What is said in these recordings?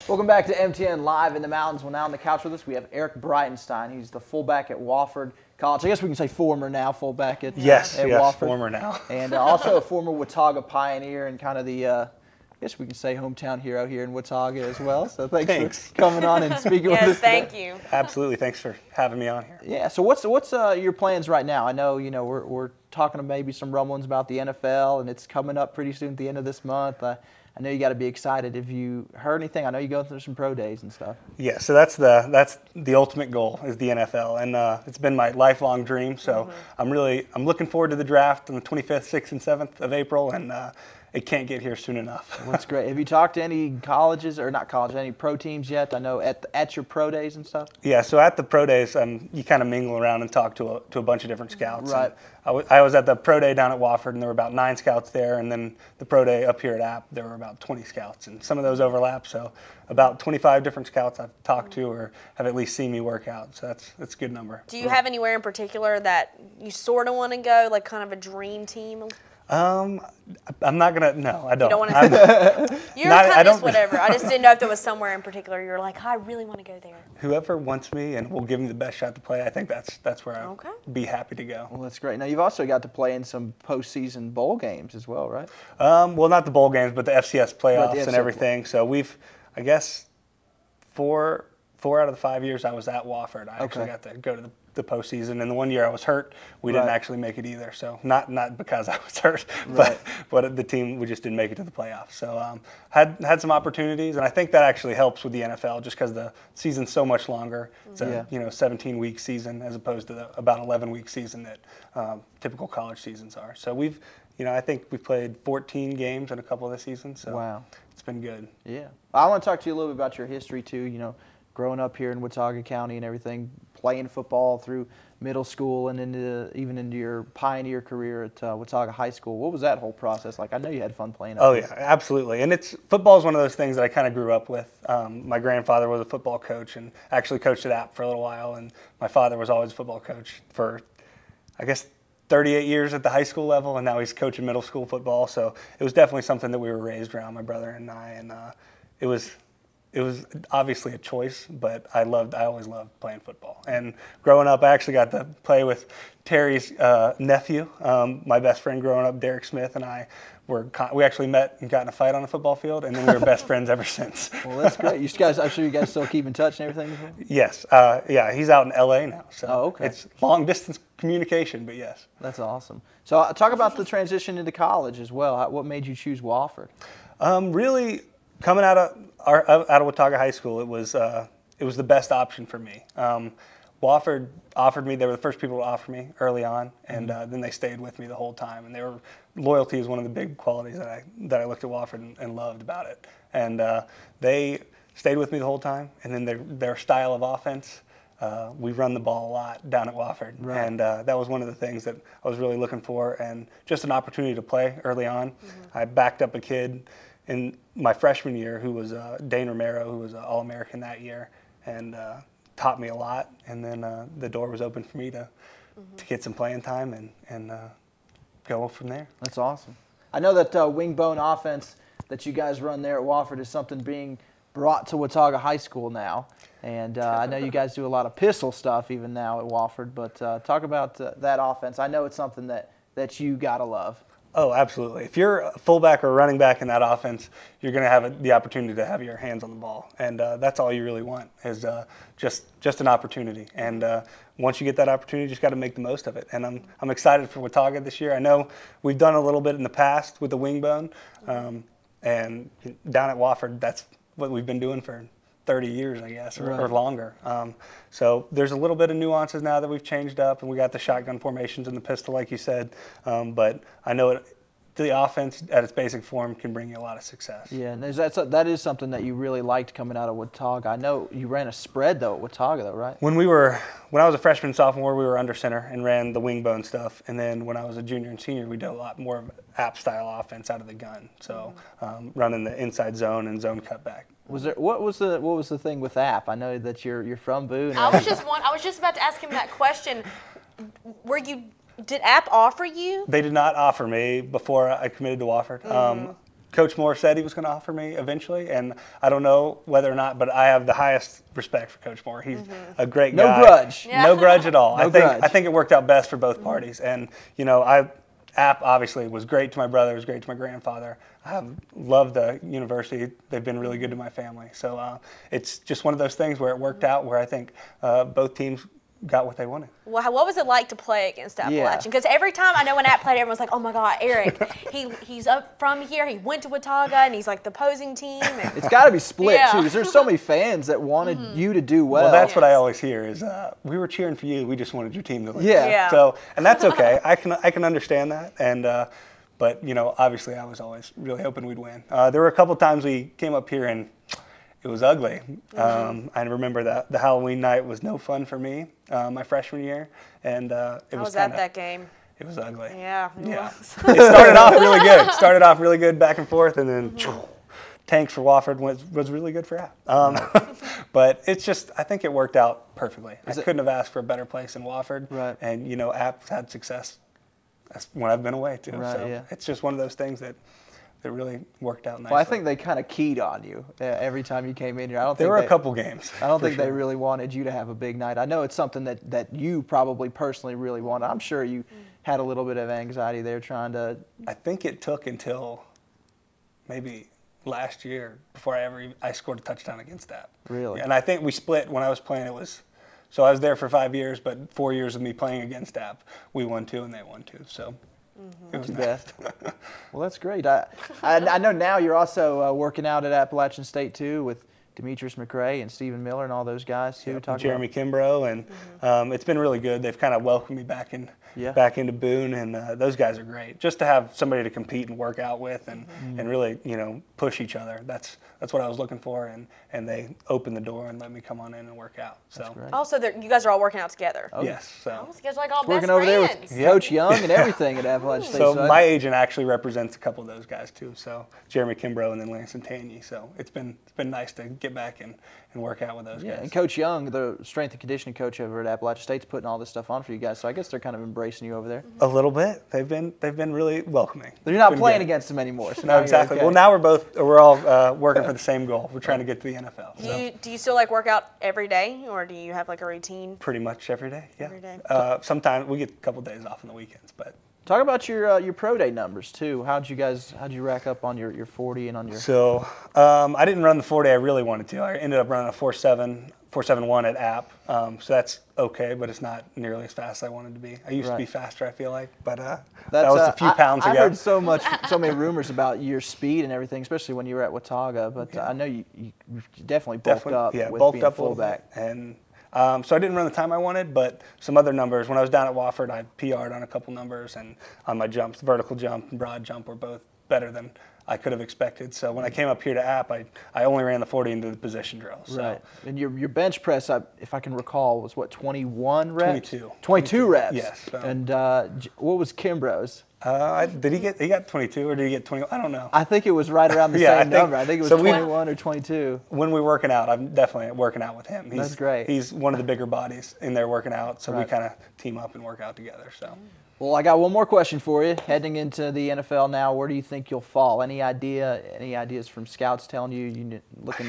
Welcome back to MTN Live in the Mountains. Well, now on the couch with us, we have Eric Breitenstein. He's the fullback at Wofford College. I guess we can say former now fullback at Wofford. Former now. And also a former Watauga Pioneer and kind of the, I guess we can say hometown hero here in Watauga as well. So thanks for coming on and speaking with us. Yes, thank you. Absolutely. Thanks for having me on here. Yeah. So what's your plans right now? I know we're talking to maybe some rumblings about the NFL, and it's coming up pretty soon at the end of this month. I know you got to be excited. Have you heard anything? I know you go through some pro days and stuff. Yeah, so that's the ultimate goal is the NFL, and it's been my lifelong dream. So I'm looking forward to the draft on the 25th, 6th, and 7th of April, and it can't get here soon enough. Well, that's great. Have you talked to any colleges, or not colleges, any pro teams yet? I know at your pro days and stuff. Yeah, so at the pro days, you kind of mingle around and talk to a bunch of different scouts. Right. I was at the pro day down at Wofford, and there were about 9 scouts there, and then the pro day up here at App, there were about 20 scouts, and some of those overlap. So about 25 different scouts I've talked to or have at least seen me work out. So that's a good number. Do you have anywhere in particular that you sort of want to go, like kind of a dream team? I'm not gonna. No, I don't. You don't want to. You're not, kind of just whatever. I just didn't know if there was somewhere in particular you're like, I really want to go there. Whoever wants me and will give me the best shot to play, I think that's where I'll be happy to go. Well, that's great. Now you've also got to play in some postseason bowl games as well, right? Well, not the bowl games, but the FCS playoffs FCS and everything. So we've, I guess, four out of the 5 years I was at Wofford, I actually got to go to the postseason. And the 1 year I was hurt, we didn't actually make it either. So not because I was hurt, but the team, we just didn't make it to the playoffs. So had some opportunities, and I think that actually helps with the NFL just because the season's so much longer. It's a 17-week season as opposed to the about 11-week season that typical college seasons are. So we've, I think we've played 14 games in a couple of the seasons. So it's been good. Yeah, I want to talk to you a little bit about your history too. Growing up here in Watauga County and everything, playing football through middle school and even into your pioneer career at Watauga High School. What was that whole process like? I know you had fun playing. Oh, yeah, absolutely. And football is one of those things that I kind of grew up with. My grandfather was a football coach and actually coached at App for a little while. And my father was always a football coach for, I guess, 38 years at the high school level, and now he's coaching middle school football. So it was definitely something that we were raised around, my brother and I. And it was obviously a choice, but I always loved playing football. And growing up, I actually got to play with Terry's nephew. My best friend growing up, Derek Smith, and I we actually met and got in a fight on a football field, and then we were best friends ever since. Well, that's great. I'm sure you guys still keep in touch and everything? Yes. Yeah, he's out in L.A. now. So it's long-distance communication, but yes. That's awesome. So talk about the transition into college as well. What made you choose Wofford? Really, coming out of Watauga High School, it was the best option for me. Wofford offered me; they were the first people to offer me early on, and then they stayed with me the whole time. And loyalty is one of the big qualities that I looked at Wofford and loved about it. And they stayed with me the whole time. And then their style of offense, we run the ball a lot down at Wofford, and that was one of the things that I was really looking for, and just an opportunity to play early on. I backed up a kid in my freshman year who was Dane Romero, who was an All-American that year, and taught me a lot. And then the door was open for me to get some playing time and go from there. That's awesome. I know that wing bone offense that you guys run there at Wofford is something being brought to Watauga High School now. And I know you guys do a lot of pistol stuff even now at Wofford, but talk about that offense. I know it's something that you got to love. Oh, absolutely. If you're a fullback or a running back in that offense, you're going to have the opportunity to have your hands on the ball. And that's all you really want is just an opportunity. And once you get that opportunity, you just got to make the most of it. And I'm excited for Watauga this year. I know we've done a little bit in the past with the wing bone. And down at Wofford, that's what we've been doing for 30 years, I guess, or longer. So there's a little bit of nuances now that we've changed up, and we got the shotgun formations and the pistol, like you said. But I know the offense at its basic form can bring you a lot of success. Yeah, and that is something that you really liked coming out of Watauga. I know you ran a spread, though, at Watauga, though, right? When I was a freshman and sophomore, we were under center and ran the wing bone stuff. And then when I was a junior and senior, we did a lot more of App-style offense out of the gun. So running the inside zone and zone cutback. What was the thing with App? I know that you're from Boone. I was just about to ask him that question. Did App offer you? They did not offer me before I committed to Wofford. Coach Moore said he was going to offer me eventually, and I don't know whether or not, but I have the highest respect for Coach Moore. He's a great guy. No grudge. Yeah. No grudge at all. No grudge. I think it worked out best for both parties, and App obviously was great to my brother, was great to my grandfather. I have loved the university. They've been really good to my family. So it's just one of those things where it worked out, where I think both teams got what they wanted. Well, what was it like to play against Appalachian? Yeah. Because every time I know when App played, everyone's like, "Oh my God, Eric, he's up from here. He went to Watauga, and he's like the opposing team." And It's got to be split Yeah. too, because there's so many fans that wanted you to do well. Well, that's what I Yes. always hear is we were cheering for you. We just wanted your team to win. Yeah. Yeah. So, and that's okay. I can understand that. And but obviously, I was always really hoping we'd win. There were a couple times we came up here and it was ugly. I remember that the Halloween night was no fun for me my freshman year, and I it was kind at that game. It was ugly. Yeah. It Yeah. was. It started off really good. Started off really good back and forth, and then tanks for Wofford was really good for App. But it's just, I think it worked out perfectly. I couldn't have asked for a better place in Wofford. Right. And App's had success. That's when I've been away too. Right, so yeah. it's just one of those things that really worked out nicely. Well, I think they kind of keyed on you every time you came in here. There were a couple games. I don't for think they sure. really wanted you to have a big night. I know it's something that you probably personally really wanted. I'm sure you had a little bit of anxiety there trying to. I think it took until maybe last year before I scored a touchdown against that. Really? And I think we split when I was playing. So I was there for 5 years, but 4 years of me playing against App, we won 2 and they won 2. So it was nice. Well, that's great. I know now you're also working out at Appalachian State too with Demetrius McRae and Stephen Miller and all those guys too. Yep, Jeremy Kimbrough, and it's been really good. They've kind of welcomed me back into Boone, and those guys are great. Just to have somebody to compete and work out with, and really push each other. That's what I was looking for, and they opened the door and let me come on in and work out. So Also, you guys are all working out together. yes, so. Oh, you guys are like all working best over there friends. with Coach Young and everything at Appalachian State. So my agent actually represents a couple of those guys too. So Jeremy Kimbrough and then Lanston Taney. So it's been nice to get back and work out with those guys. And Coach Young, the strength and conditioning coach over at Appalachian State's putting all this stuff on for you guys. So I guess they're kind of embracing you over there. A little bit. They've been really welcoming. You're not Been playing good. against them anymore. So now No, you're exactly. okay. Well, now we're all working for the same goal. We're trying to get to the NFL. So. Do you still like work out every day, or do you have like a routine? Pretty much every day. Yeah. Every day. Sometimes we get a couple days off on the weekends, but. Talk about your pro day numbers too. How'd you rack up on your 40 and on your? So I didn't run the 40 I really wanted to. I ended up running a 4.71 at App. So that's okay, but it's not nearly as fast as I wanted to be. I used to be faster, I feel like, but that was a few pounds I ago. heard so many rumors about your speed and everything, especially when you were at Watauga. But I know you definitely bulked up with bulked being up fullback. a little bit. And so I didn't run the time I wanted, but some other numbers. When I was down at Wofford, I PR'd on a couple numbers, and on my jumps, vertical jump and broad jump were both better than I could have expected. So when I came up here to App, I only ran the 40 into the position drill. So. Right. And your bench press, if I can recall, was what, 21 reps? 22. 22 reps. Yes. So. And what was Kimbrough's? He got 22 or did he get 20? I don't know. I think it was right around the same number. I think it was 21 or 22. When we're working out, I'm definitely working out with him. That's great. He's one of the bigger bodies in there working out, so we Right. kind of team up and work out together. So. Well, I got one more question for you. Heading into the NFL now, where do you think you'll fall? Any ideas from scouts telling you looking?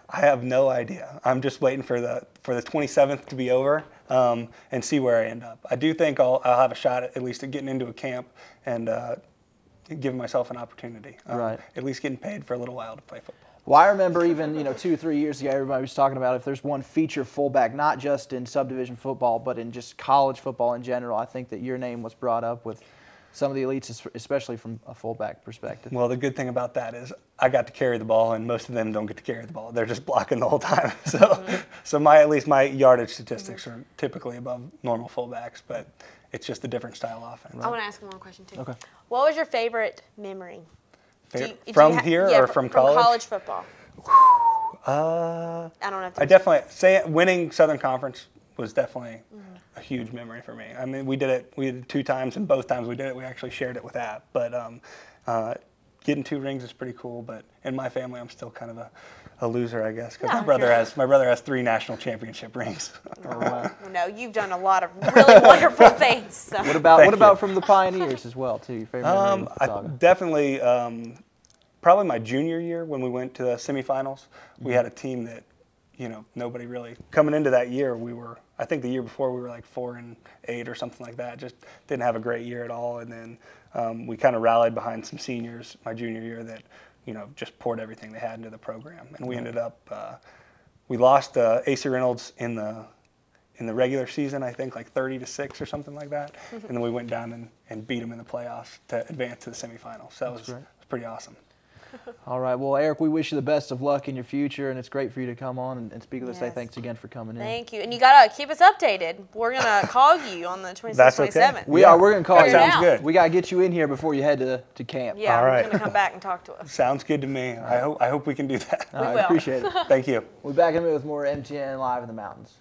I have no idea. I'm just waiting for the 27th to be over and see where I end up. I do think I'll have a shot at least at getting into a camp and giving myself an opportunity. Right. At least getting paid for a little while to play football. Well, I remember even 2 or 3 years ago, everybody was talking about if there's one feature fullback, not just in subdivision football, but in just college football in general. I think that your name was brought up with some of the elites, especially from a fullback perspective. Well, the good thing about that is I got to carry the ball, and most of them don't get to carry the ball. They're just blocking the whole time. So at least my yardage statistics are typically above normal fullbacks, but it's just a different style offense. I want to ask one more question too. Okay. What was your favorite memory? From here or from college? From college football. I I don't know if I definitely say winning Southern Conference was definitely a huge memory for me. I mean, we did it 2 times, and both times we did it, we actually shared it with App. But getting 2 rings is pretty cool. But in my family, I'm still kind of a loser, I guess, because my brother has 3 national championship rings. Oh, wow. No, you've done a lot of really wonderful things. So. What about from the Pioneers as well, too? Your favorite memory with I Watauga? definitely probably my junior year when we went to the semifinals. We had a team that, nobody really coming into that year. I think the year before we were like 4-8 or something like that. Just didn't have a great year at all. And then we kind of rallied behind some seniors my junior year that, just poured everything they had into the program. And we ended up, we lost AC Reynolds in the regular season, I think like 30-6 or something like that. And then we went down and beat them in the playoffs to advance to the semifinals. So that was pretty awesome. All right. Well, Eric, we wish you the best of luck in your future, and it's great for you to come on and speak with us today. Thanks again for coming in. Thank you. And you got to keep us updated. We're going to call you on the 26th, That's okay. 27th. We are. We're going to call you. Sounds good. We got to get you in here before you head to camp. Yeah, All we're right. going to come back and talk to us. Sounds good to me. I hope we can do that. All right, will. appreciate it. Thank you. We'll be back in a minute with more MTN Live in the Mountains.